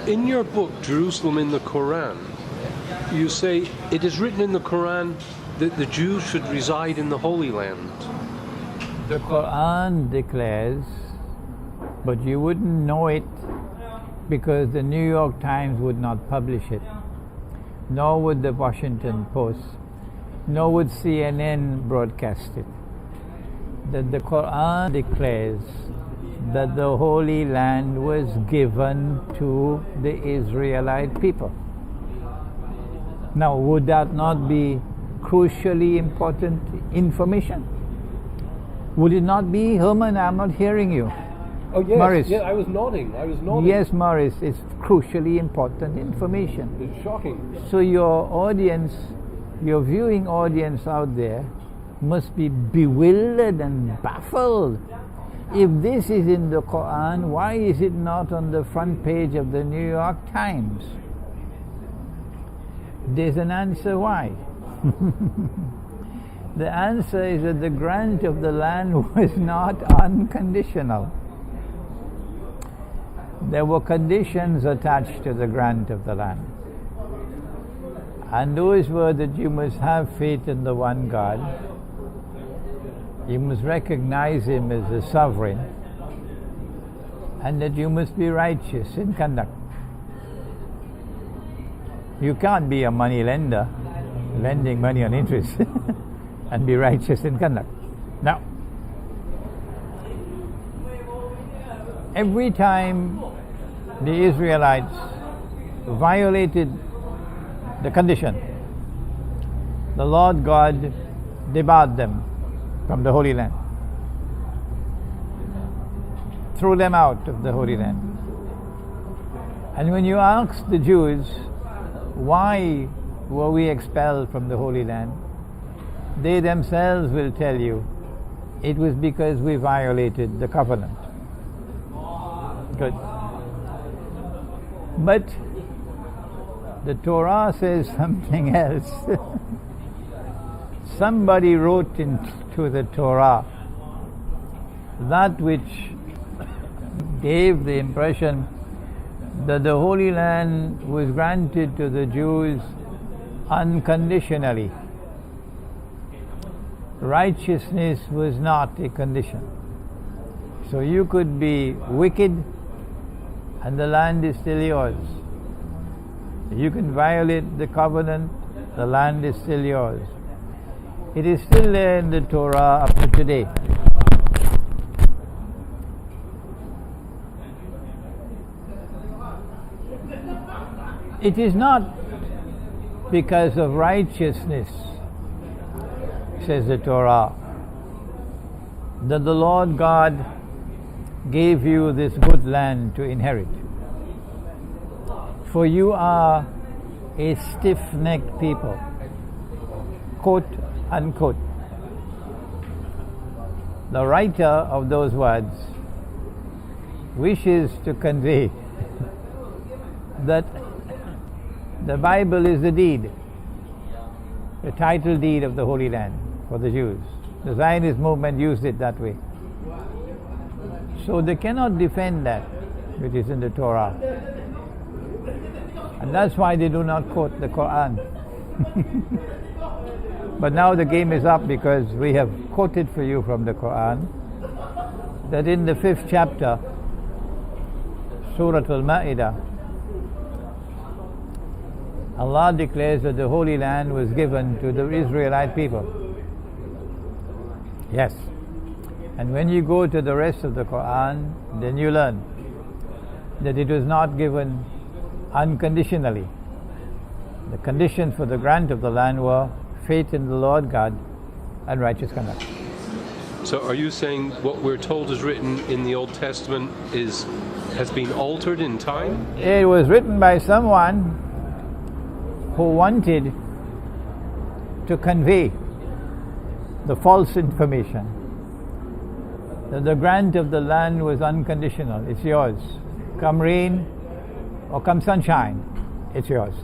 In your book, Jerusalem in the Quran, you say it is written in the Quran that the Jews should reside in the Holy Land. The Quran declares, but you wouldn't know it because the New York Times would not publish it, nor would the Washington Post, nor would CNN broadcast it. That the Quran declares that the Holy Land was given to the Israelite people. Now, would that not be crucially important information? Would it not be? Herman, I'm not hearing you. Oh, yes. Morris. Yeah, I was nodding. Yes, Morris, it's crucially important information. It's shocking. So your audience, your viewing audience out there must be bewildered and baffled. If this is in the Quran, why is it not on the front page of the New York Times? There's an answer why. The answer is that the grant of the land was not unconditional. There were conditions attached to the grant of the land. And those were that you must have faith in the one God. You must recognize Him as the sovereign. And that you must be righteous in conduct. You can't be a money lender, lending money on interest, and be righteous in conduct. Now, every time the Israelites violated the condition, the Lord God debarred them from the Holy Land, threw them out of the Holy Land. And when you ask the Jews, why were we expelled from the Holy Land? They themselves will tell you, it was because we violated the covenant. Good. But the Torah says something else. Somebody wrote into the Torah that which gave the impression that the Holy Land was granted to the Jews unconditionally. Righteousness was not a condition. So you could be wicked and the land is still yours. You can violate the covenant, the land is still yours. It is still there in the Torah up to today. It is not because of righteousness, says the Torah, that the Lord God gave you this good land to inherit. For you are a stiff-necked people, quote unquote. The writer of those words wishes to convey that the Bible is the deed, the title deed of the Holy Land for the Jews. The Zionist movement used it that way. So they cannot defend that which is in the Torah. And that's why they do not quote the Quran. But now the game is up because we have quoted for you from the Quran that in the 5th chapter, Surah Al-Ma'idah, Allah declares that the Holy Land was given to the Israelite people. Yes. And when you go to the rest of the Quran, then you learn that it was not given unconditionally. The conditions for the grant of the land were faith in the Lord God and righteous conduct. So are you saying what we're told is written in the Old Testament has been altered in time? It was written by someone who wanted to convey the false information that the grant of the land was unconditional. It's yours. Come rain or come sunshine, it's yours.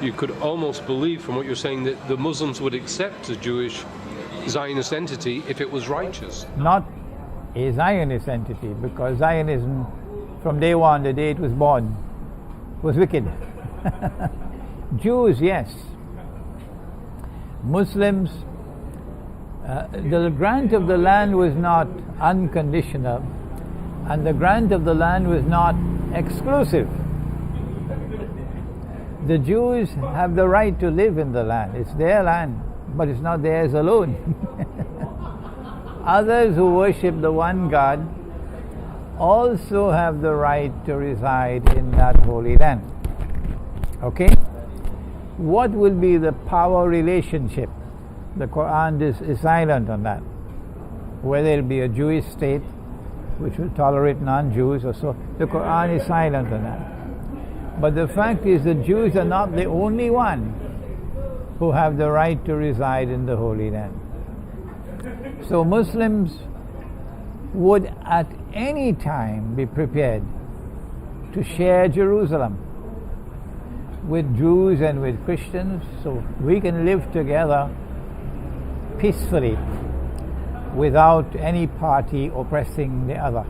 You could almost believe from what you're saying that the Muslims would accept a Jewish Zionist entity if it was righteous. Not a Zionist entity, because Zionism from day one, the day it was born, was wicked. Jews, yes. Muslims, the grant of the land was not unconditional, and the grant of the land was not exclusive. The Jews have the right to live in the land. It's their land, but it's not theirs alone. Others who worship the one God also have the right to reside in that holy land. Okay? What will be the power relationship? The Quran is silent on that. Whether it will be a Jewish state which will tolerate non-Jews or so, the Quran is silent on that. But the fact is the Jews are not the only one who have the right to reside in the Holy Land. So Muslims would at any time be prepared to share Jerusalem with Jews and with Christians, so we can live together peacefully without any party oppressing the other.